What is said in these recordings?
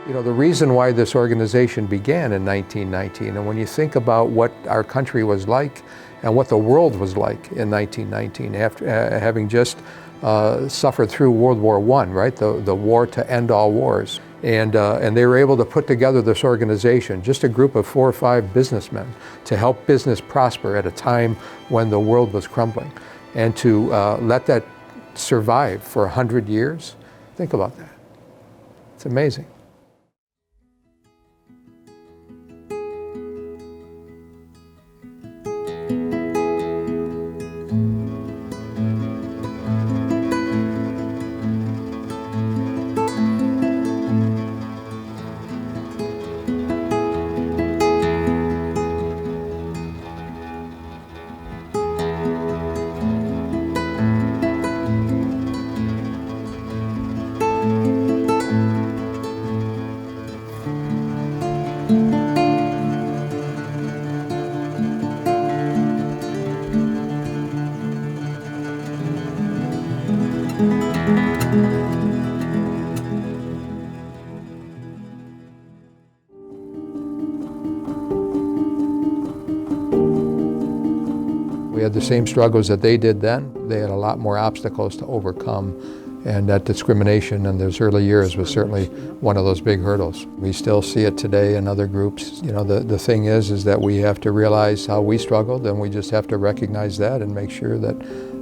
You know, the reason why this organization began in 1919, and when you think about what our country was like and what the world was like in 1919, after having just suffered through World War I, right? The war to end all wars. And they were able to put together this organization, just a group of 4 or 5 businessmen, to help business prosper at a time when the world was crumbling. And to let that survive for 100 years, think about that. It's amazing. We had the same struggles that they did then. They had a lot more obstacles to overcome, and that discrimination in those early years was certainly one of those big hurdles. We still see it today in other groups. You know, the thing is that we have to realize how we struggled, and we just have to recognize that and make sure that,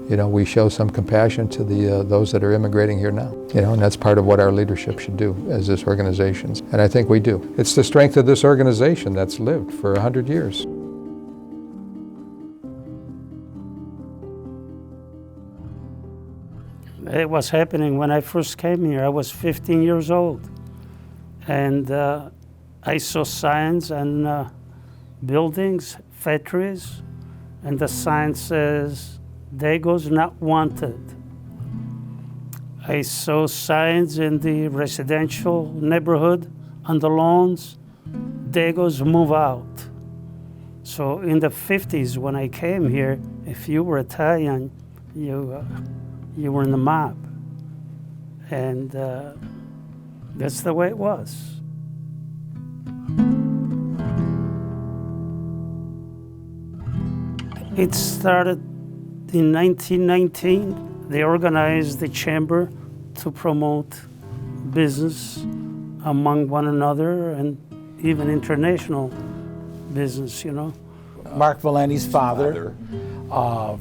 you know, we show some compassion to those that are immigrating here now. You know, and that's part of what our leadership should do as this organization. And I think we do. It's the strength of this organization that's lived for 100 years. It was happening when I first came here. I was 15 years old. And I saw signs on buildings, factories, and the sign says, Dago's not wanted. I saw signs in the residential neighborhood on the lawns, Dago's move out. So in the 50s when I came here, if you were Italian, you were in the mob. And that's the way it was. It started in 1919. They organized the chamber to promote business among one another and even international business, you know. Mark Valenti's father,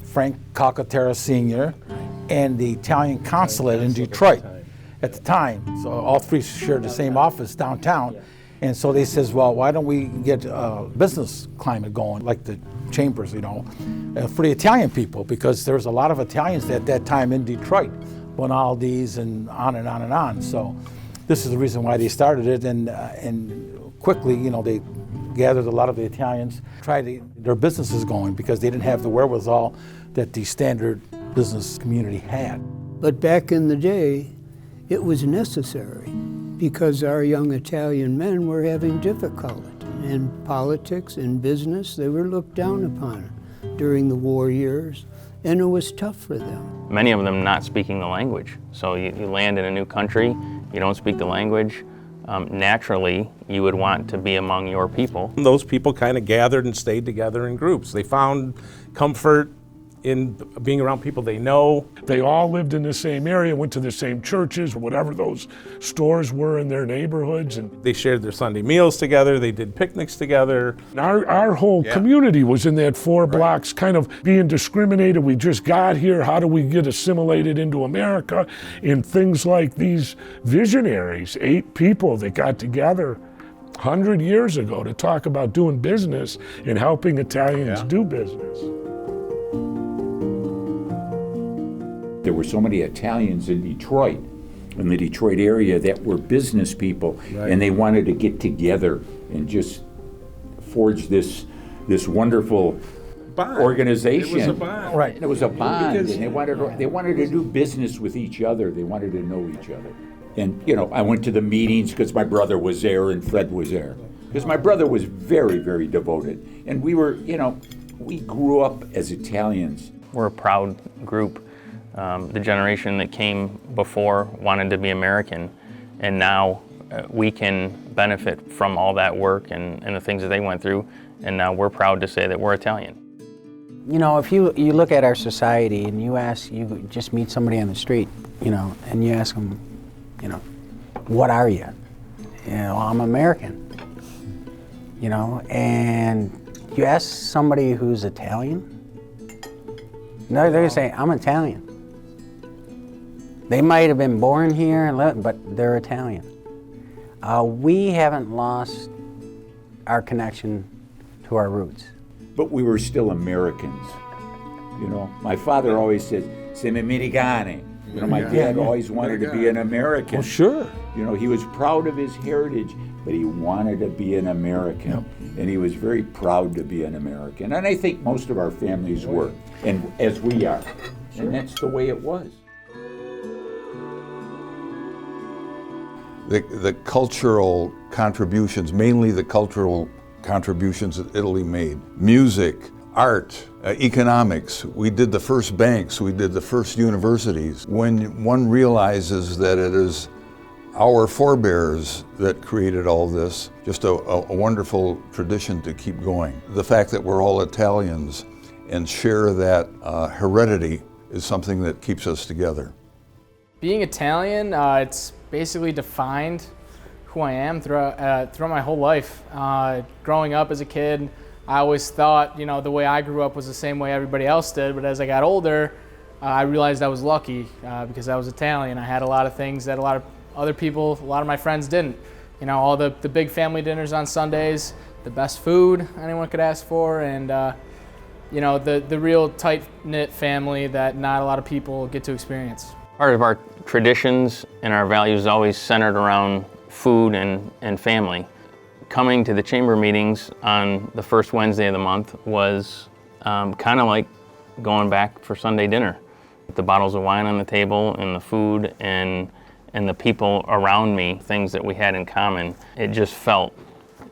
Frank Calcaterra Sr., and the Italian consulate in Detroit at the time. So all three shared the same office downtown. And so they says, well, why don't we get a business climate going, like the chambers, you know, for the Italian people, because there was a lot of Italians at that time in Detroit, Bonaldi's and on and on and on. So this is the reason why they started it, and quickly, you know, they gathered a lot of the Italians, tried to get their businesses going because they didn't have the wherewithal that the standard business community had. But back in the day, it was necessary because our young Italian men were having difficulty in politics, in business. They were looked down upon during the war years, and it was tough for them. Many of them not speaking the language. So you land in a new country, you don't speak the language. Naturally, you would want to be among your people. Those people kind of gathered and stayed together in groups. They found comfort in being around people they know. They all lived in the same area, went to the same churches, or whatever those stores were in their neighborhoods. And they shared their Sunday meals together, they did picnics together. Our whole community was in that 4 blocks, kind of being discriminated. We just got here, how do we get assimilated into America? And things like these visionaries, 8 people that got together 100 years ago to talk about doing business and helping Italians do business. There were so many Italians in Detroit, in the Detroit area, that were business people, and they wanted to get together and just forge this wonderful organization. It was a bond. Right, it was a bond, and they wanted to do business with each other. They wanted to know each other. And you know, I went to the meetings because my brother was there and Fred was there. Because my brother was very, very devoted, and we were, you know, we grew up as Italians. We're a proud group. The generation that came before wanted to be American, and now we can benefit from all that work and the things that they went through, and now we're proud to say that we're Italian. You know, if you look at our society and you just meet somebody on the street, you know, and you ask them, you know, what are you? You know, I'm American. You know, and you ask somebody who's Italian, no, they're gonna say, I'm Italian. They might have been born here, but they're Italian. We haven't lost our connection to our roots. But we were still Americans. You know, my father always said, "Siamo Americani." You know, my dad always wanted to be an American. Well, sure. You know, he was proud of his heritage, but he wanted to be an American. Yep. And he was very proud to be an American. And I think most of our families were, and as we are. And that's the way it was. The cultural contributions, mainly the cultural contributions that Italy made. Music, art, economics. We did the first banks, we did the first universities. When one realizes that it is our forebears that created all this, just a wonderful tradition to keep going. The fact that we're all Italians and share that heredity is something that keeps us together. Being Italian, it's basically defined who I am throughout my whole life. Growing up as a kid, I always thought, you know, the way I grew up was the same way everybody else did, but as I got older, I realized I was lucky because I was Italian. I had a lot of things that a lot of other people, a lot of my friends didn't. You know, all the big family dinners on Sundays, the best food anyone could ask for, and you know, the real tight-knit family that not a lot of people get to experience. Part of our traditions and our values is always centered around food and family. Coming to the chamber meetings on the first Wednesday of the month was kind of like going back for Sunday dinner. The bottles of wine on the table and the food and the people around me, things that we had in common, it just felt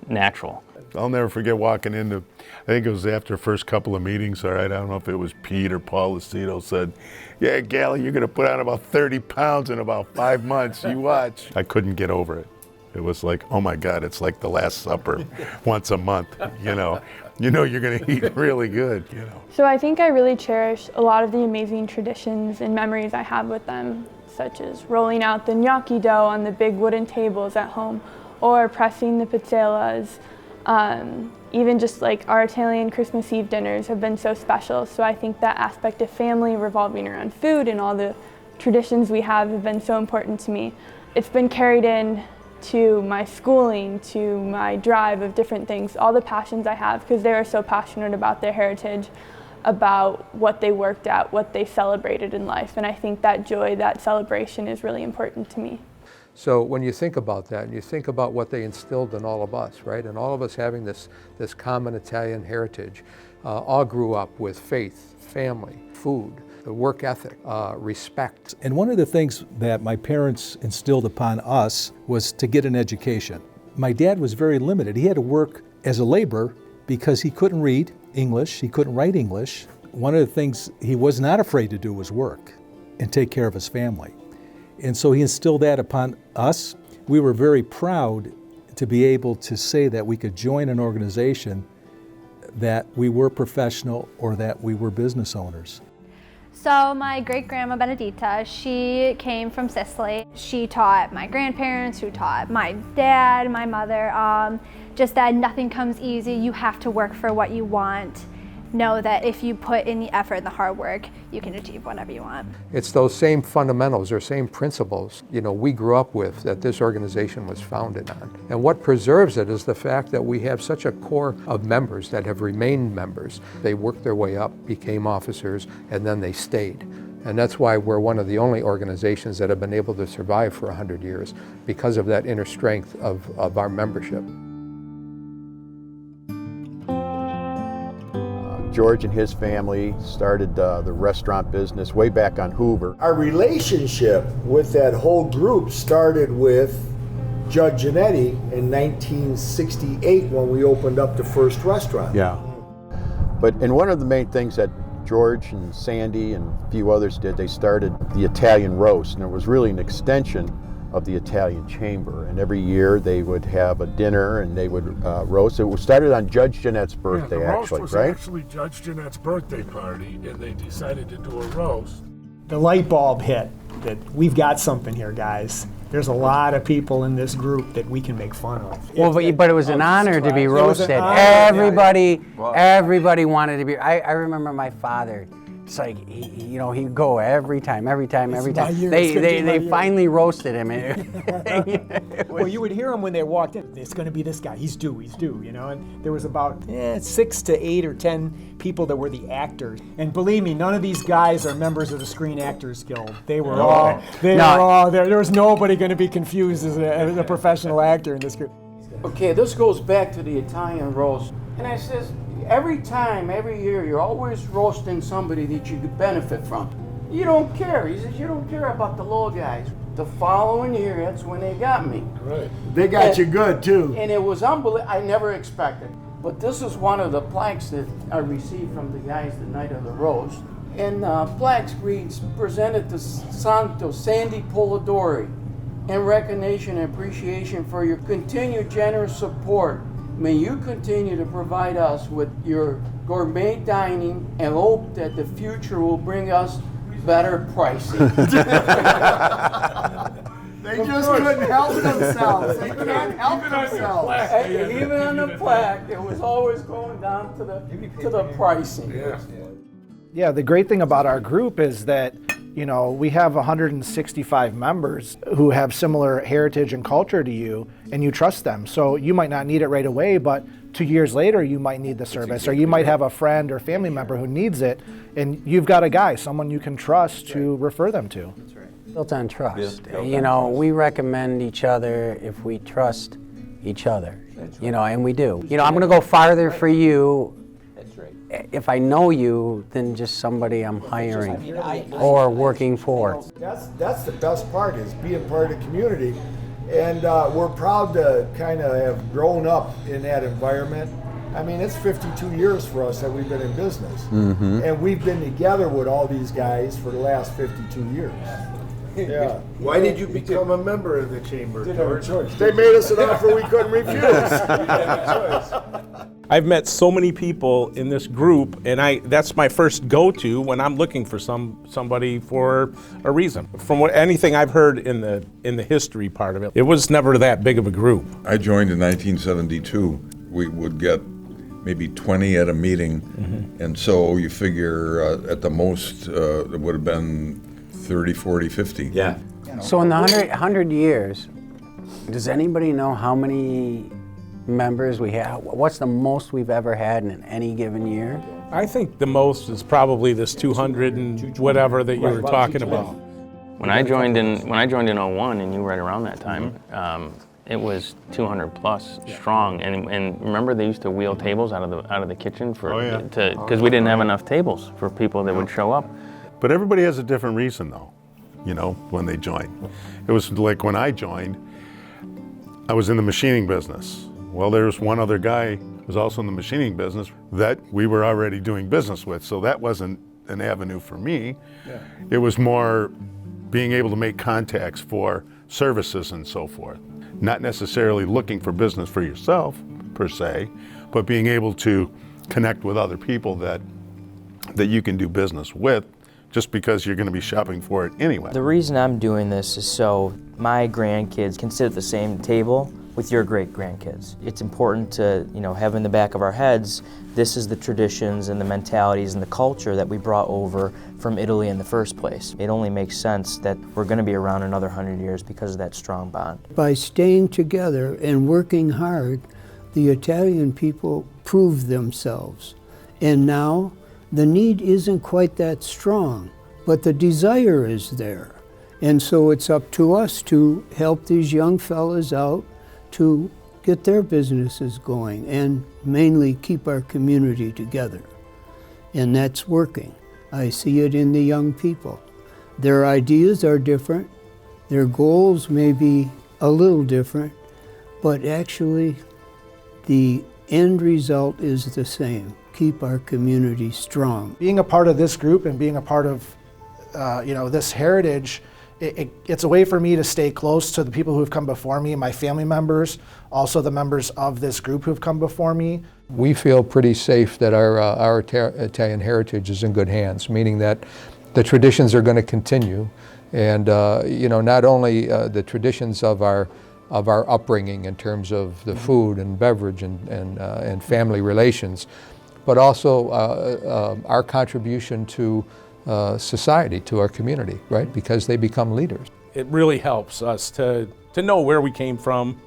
natural. I'll never forget walking into, I think it was after the first couple of meetings, all right, I don't know if it was Pete or Paul Lucido said, yeah, Gally, you're gonna put on about 30 pounds in about 5 months, you watch. I couldn't get over it. It was like, oh my God, it's like the Last Supper once a month, you know you're gonna eat really good, you know. So I think I really cherish a lot of the amazing traditions and memories I have with them, such as rolling out the gnocchi dough on the big wooden tables at home, or pressing the pizzellas. Even just like our Italian Christmas Eve dinners have been so special. So I think that aspect of family revolving around food and all the traditions we have been so important to me. It's been carried in to my schooling, to my drive of different things, all the passions I have, because they are so passionate about their heritage, about what they worked at, what they celebrated in life. And I think that joy, that celebration is really important to me. So when you think about that, and you think about what they instilled in all of us, right? And all of us having this common Italian heritage, all grew up with faith, family, food, the work ethic, respect. And one of the things that my parents instilled upon us was to get an education. My dad was very limited. He had to work as a laborer because he couldn't read English, he couldn't write English. One of the things he was not afraid to do was work and take care of his family. And so he instilled that upon us. We were very proud to be able to say that we could join an organization that we were professional or that we were business owners. So my great-grandma Benedita, she came from Sicily. She taught my grandparents, who taught my dad, my mother, just that nothing comes easy. You have to work for what you want. Know that if you put in the effort and the hard work, you can achieve whatever you want. It's those same fundamentals or same principles, we grew up with, that this organization was founded on. And what preserves it is the fact that we have such a core of members that have remained members. They worked their way up, became officers, and then they stayed. And that's why we're one of the only organizations that have been able to survive for 100 years, because of that inner strength of our membership. George and his family started the restaurant business way back on Hoover. Our relationship with that whole group started with Judge Giannetti in 1968 when we opened up the first restaurant. Yeah. And one of the main things that George and Sandy and a few others did, they started the Italian roast, and it was really an extension of the Italian Chamber. And every year they would have a dinner and they would roast. It started on Judge Jeanette's birthday, the roast actually, was right? actually Judge Jeanette's birthday party, and they decided to do a roast. The light bulb hit that we've got something here, guys. There's a lot of people in this group that we can make fun of. Well, but it was an honor to be roasted. Everybody wanted to be. I remember my father. It's like he'd go every time. They finally roasted him. Well, you would hear him when they walked in. It's going to be this guy. He's due. And there was about 6 to 8 or 10 people that were the actors. And believe me, none of these guys are members of the Screen Actors Guild. They were all. There was nobody going to be confused as a professional actor in this group. Okay, this goes back to the Italian roast. And I says, every year, you're always roasting somebody that you could benefit from. You don't care. He says, you don't care about the low guys. The following year, that's when they got me. Right. They got you good, too. And it was unbelievable. I never expected. But this is one of the plaques that I received from the guys the night of the roast. And plaques reads, presented to Santo Sandy Polidori in recognition and appreciation for your continued generous support. May you continue to provide us with your gourmet dining and hope that the future will bring us better pricing. They just couldn't help themselves. They can't help themselves. Even on the plaque, it was always going down to the pricing. Yeah, the great thing about our group is that we have 165 members who have similar heritage and culture to you, and you trust them. So you might not need it right away, but 2 years later you might need the service, or you might have a friend or family member who needs it, and you've got a guy, someone you can trust to refer them to. That's right. Built on trust. We recommend each other if we trust each other. And we do. I'm going to go farther for you. If I know you, than just somebody I'm hiring or working for. That's the best part, is being part of the community. And we're proud to kind of have grown up in that environment. I mean, it's 52 years for us that we've been in business. Mm-hmm. And we've been together with all these guys for the last 52 years. Yeah. Why did you become a member of the chamber? Didn't have a choice. They made us an offer we couldn't refuse. I've met so many people in this group, and that's my first go-to when I'm looking for somebody for a reason. From anything I've heard in the history part of it, it was never that big of a group. I joined in 1972. We would get maybe 20 at a meeting, and so you figure at the most it would have been 30, 40, 50. Yeah. So in the 100 years, does anybody know how many members we have? What's the most we've ever had in any given year? I think the most is probably this 200 and whatever that you were talking about. When I joined in 01, and you were right around that time, it was 200 plus strong. And remember, they used to wheel tables out of the kitchen because we didn't have enough tables for people that would show up. But everybody has a different reason, though, when they join. It was like when I joined, I was in the machining business. Well, there's one other guy who was also in the machining business that we were already doing business with, so that wasn't an avenue for me. Yeah. It was more being able to make contacts for services and so forth. Not necessarily looking for business for yourself, per se, but being able to connect with other people that you can do business with, just because you're going to be shopping for it anyway. The reason I'm doing this is so my grandkids can sit at the same table with your great-grandkids. It's important to, have in the back of our heads, this is the traditions and the mentalities and the culture that we brought over from Italy in the first place. It only makes sense that we're going to be around another 100 years because of that strong bond. By staying together and working hard, the Italian people proved themselves. And now, the need isn't quite that strong, but the desire is there. And so it's up to us to help these young fellas out to get their businesses going and mainly keep our community together. And that's working. I see it in the young people. Their ideas are different, their goals may be a little different, but actually the end result is the same. Keep our community strong. Being a part of this group and being a part of this heritage it's a way for me to stay close to the people who have come before me, my family members, also the members of this group who have come before me. We feel pretty safe that our Italian heritage is in good hands, meaning that the traditions are going to continue, and not only the traditions of our upbringing in terms of the food and beverage and family relations, but also our contribution to society, to our community, right? Because they become leaders. It really helps us to know where we came from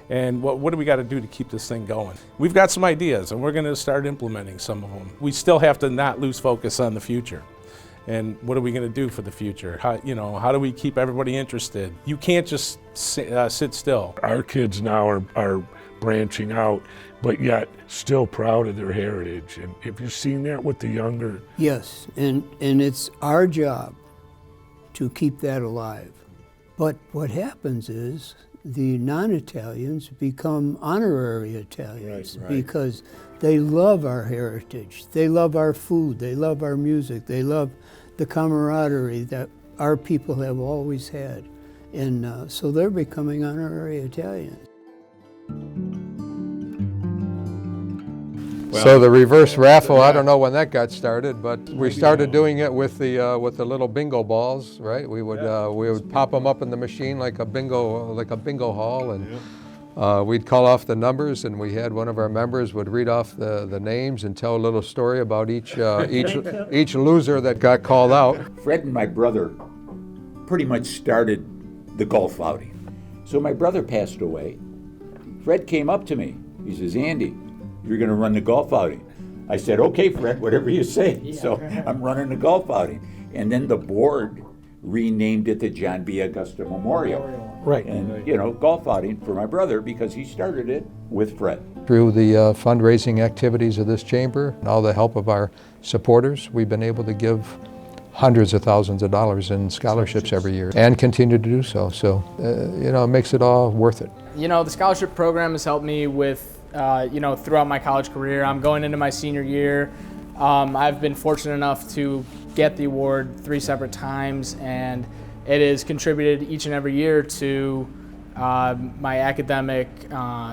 and what do we got to do to keep this thing going. We've got some ideas and we're going to start implementing some of them. We still have to not lose focus on the future. And what are we going to do for the future? How do we keep everybody interested? You can't just sit still. Our kids now are branching out, but yet still proud of their heritage. And have you seen that with the younger? Yes, and it's our job to keep that alive. But what happens is the non-Italians become honorary Italians, right. Because they love our heritage, they love our food, they love our music, they love the camaraderie that our people have always had. And so they're becoming honorary Italians. So the reverse raffle, I don't know when that got started, but we started doing it with the little bingo balls, right? We would pop them up in the machine like a bingo hall, and we'd call off the numbers, and we had one of our members would read off the names and tell a little story about each loser that got called out. Fred and my brother pretty much started the golf outing. So my brother passed away. Fred came up to me. He says, "Andy, you're going to run the golf outing." I said, "Okay, Fred, whatever you say." Yeah, so right. I'm running the golf outing. And then the board renamed it the John B. Augusta Memorial. Right. And, golf outing for my brother because he started it with Fred. Through the fundraising activities of this chamber and all the help of our supporters, we've been able to give hundreds of thousands of dollars in scholarships every year and continue to do so. So, it makes it all worth it. The scholarship program has helped me with throughout my college career. I'm going into my senior year. I've been fortunate enough to get the award 3 separate times, and it has contributed each and every year to my academic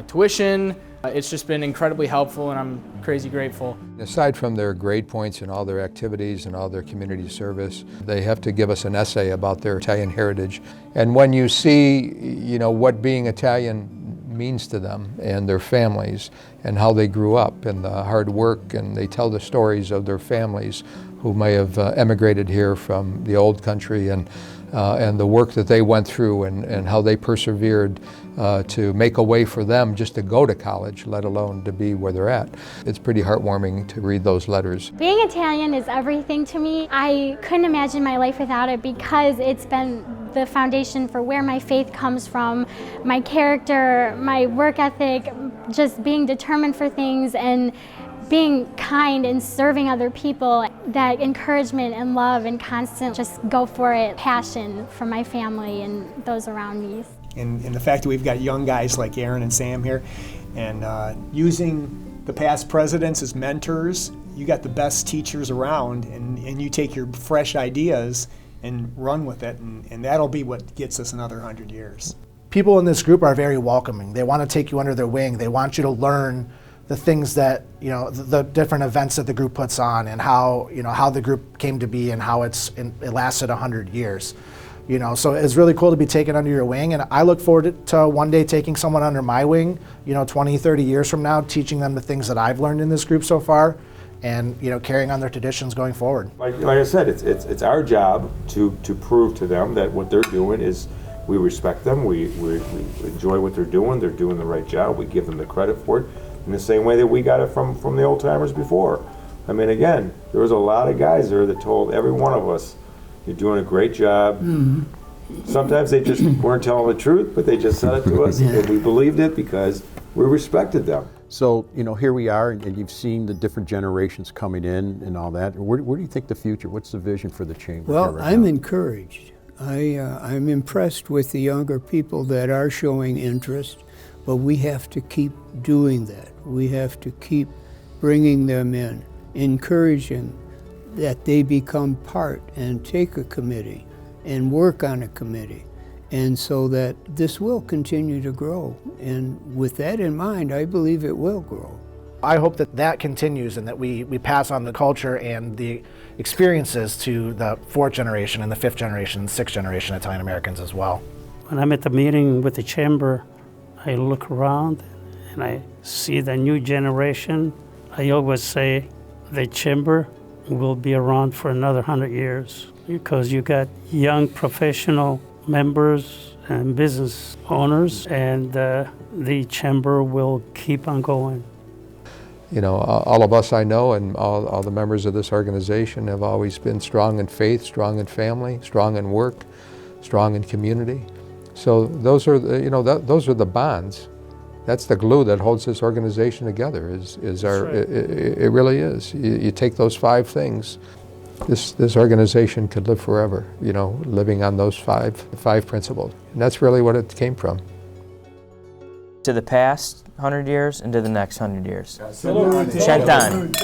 tuition. It's just been incredibly helpful, and I'm crazy grateful. Aside from their grade points and all their activities and all their community service, they have to give us an essay about their Italian heritage. And when you see, what being Italian means to them and their families and how they grew up and the hard work, and they tell the stories of their families who may have emigrated here from the old country and the work that they went through and how they persevered to make a way for them just to go to college, let alone to be where they're at. It's pretty heartwarming to read those letters. Being Italian is everything to me. I couldn't imagine my life without it because it's been the foundation for where my faith comes from, my character, my work ethic, just being determined for things and being kind and serving other people. That encouragement and love and constant just go for it passion for my family and those around me. And the fact that we've got young guys like Aaron and Sam here, and using the past presidents as mentors, you got the best teachers around, and you take your fresh ideas and run with it, and that'll be what gets us another 100 years. People in this group are very welcoming. They want to take you under their wing. They want you to learn the things that, the different events that the group puts on, and how the group came to be and how it lasted 100 years. So it's really cool to be taken under your wing, and I look forward to one day taking someone under my wing, 20, 30 years from now, teaching them the things that I've learned in this group so far, and carrying on their traditions going forward. Like I said, it's our job to prove to them that what they're doing is, we respect them, we enjoy what they're doing the right job, we give them the credit for it, in the same way that we got it from the old timers before. I mean, again, there was a lot of guys there that told every one of us, "You're doing a great job." Mm-hmm. Sometimes they just weren't telling the truth, but they just said it to us, and we believed it because we respected them. So, here we are, and you've seen the different generations coming in and all that. Where do you think the future, what's the vision for the chamber? Well, right I'm now? encouraged. I'm impressed with the younger people that are showing interest, but we have to keep doing that. We have to keep bringing them in, encouraging that they become part and take a committee and work on a committee. And so that this will continue to grow. And with that in mind, I believe it will grow. I hope that that continues and that we pass on the culture and the experiences to the 4th generation and the 5th generation and 6th generation Italian Americans as well. When I'm at the meeting with the chamber, I look around and I see the new generation. I always say the chamber will be around for another 100 years because you got young professional members and business owners, and the chamber will keep on going. You know, all of us I know and all the members of this organization have always been strong in faith, strong in family, strong in work, strong in community. So those are the, those are the bonds. That's the glue that holds this organization together. It really is. You take those 5 things. This organization could live forever, living on those five principles. And that's really what it came from. To the past 100 years and to the next 100 years. Cent'anni.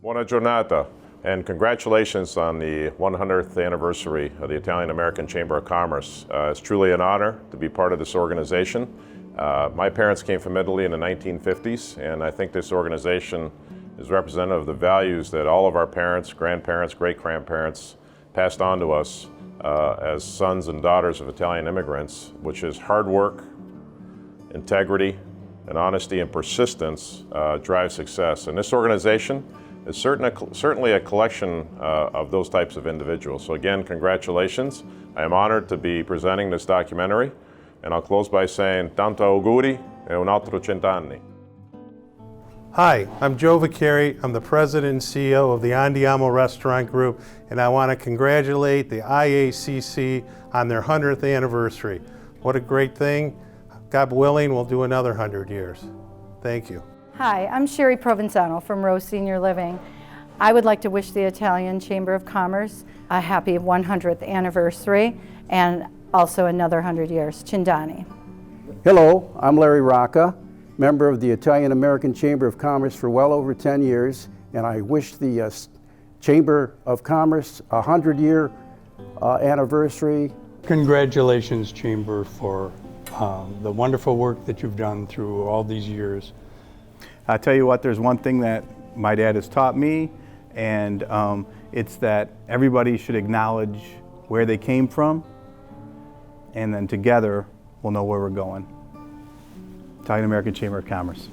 Buona giornata, and congratulations on the 100th anniversary of the Italian American Chamber of Commerce. It's truly an honor to be part of this organization. My parents came from Italy in the 1950s, and I think this organization is representative of the values that all of our parents, grandparents, great-grandparents passed on to us as sons and daughters of Italian immigrants, which is hard work, integrity, and honesty and persistence drive success. And this organization is certainly a collection of those types of individuals. So again, congratulations. I am honored to be presenting this documentary. And I'll close by saying, tanto auguri e un altro cent'anni. Hi, I'm Joe Vicari. I'm the president and CEO of the Andiamo Restaurant Group, and I want to congratulate the IACC on their 100th anniversary. What a great thing. God willing, we'll do another 100 years. Thank you. Hi, I'm Sherry Provenzano from Rose Senior Living. I would like to wish the Italian Chamber of Commerce a happy 100th anniversary and also another 100 years. Cent'anni. Hello, I'm Larry Rocca, member of the Italian American Chamber of Commerce for well over 10 years, and I wish the Chamber of Commerce a 100-year anniversary. Congratulations, Chamber, for the wonderful work that you've done through all these years. I'll tell you what, there's one thing that my dad has taught me, and it's that everybody should acknowledge where they came from, and then together we'll know where we're going. Italian American Chamber of Commerce.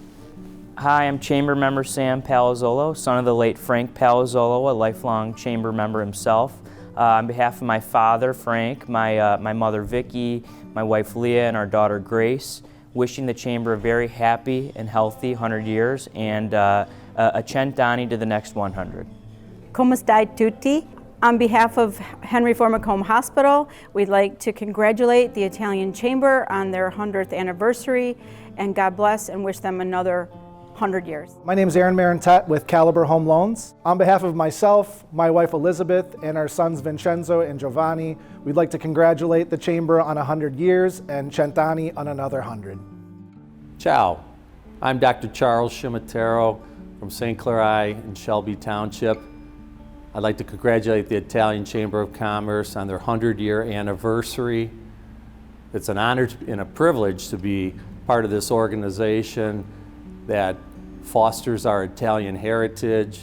Hi, I'm Chamber Member Sam Palazzolo, son of the late Frank Palazzolo, a lifelong Chamber member himself. On behalf of my father, Frank, my mother, Vicki, my wife, Leah, and our daughter, Grace, wishing the Chamber a very happy and healthy 100 years and a cent'anni to the next 100. Come stai tutti? On behalf of Henry Ford Macomb Hospital, we'd like to congratulate the Italian Chamber on their 100th anniversary, and God bless and wish them another 100 years. My name is Aaron Marantet with Caliber Home Loans. On behalf of myself, my wife Elizabeth, and our sons Vincenzo and Giovanni, we'd like to congratulate the Chamber on 100 years and Cent'anni on another 100. Ciao, I'm Dr. Charles Scimatero from St. Clair in Shelby Township. I'd like to congratulate the Italian Chamber of Commerce on their 100-year anniversary. It's an honor and a privilege to be part of this organization that fosters our Italian heritage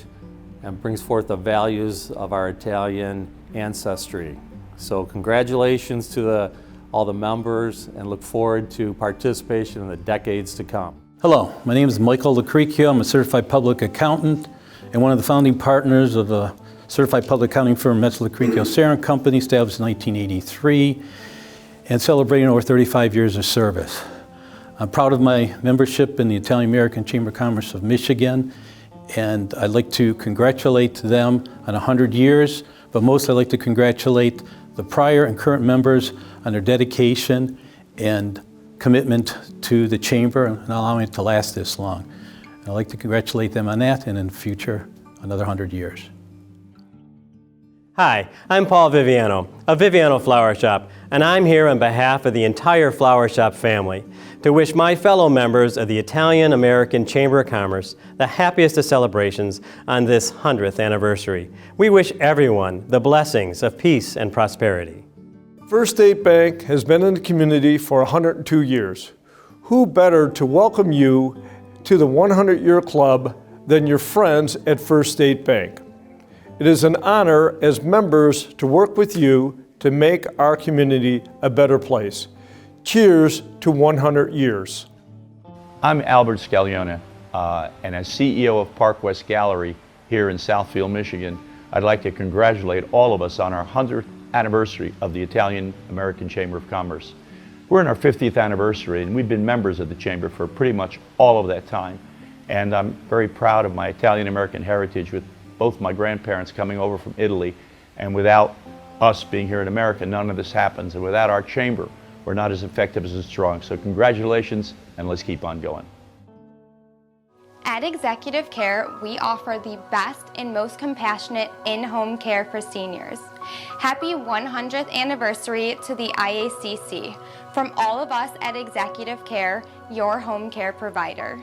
and brings forth the values of our Italian ancestry. So congratulations to all the members, and look forward to participation in the decades to come. Hello, my name is Michael Lacricchio. I'm a certified public accountant and one of the founding partners of the certified public accounting firm Metz Lacricchio Sarin Company, established in 1983, and celebrating over 35 years of service. I'm proud of my membership in the Italian American Chamber of Commerce of Michigan, and I'd like to congratulate them on 100 years, but most I'd like to congratulate the prior and current members on their dedication and commitment to the Chamber and allowing it to last this long. I'd like to congratulate them on that, and in the future, another 100 years. Hi, I'm Paul Viviano of Viviano Flower Shop, and I'm here on behalf of the entire Flower Shop family to wish my fellow members of the Italian American Chamber of Commerce the happiest of celebrations on this 100th anniversary. We wish everyone the blessings of peace and prosperity. First State Bank has been in the community for 102 years. Who better to welcome you to the 100-year club than your friends at First State Bank? It is an honor as members to work with you to make our community a better place. Cheers to 100 years. I'm Albert Scaglione, and as CEO of Park West Gallery here in Southfield, Michigan, I'd like to congratulate all of us on our 100th anniversary of the Italian American Chamber of Commerce. We're in our 50th anniversary, and we've been members of the Chamber for pretty much all of that time. And I'm very proud of my Italian American heritage, with both my grandparents coming over from Italy, and without us being here in America, none of this happens. And without our chamber, we're not as effective as strong. So congratulations, and let's keep on going. At Executive Care, we offer the best and most compassionate in-home care for seniors. Happy 100th anniversary to the IACC. From all of us at Executive Care, your home care provider.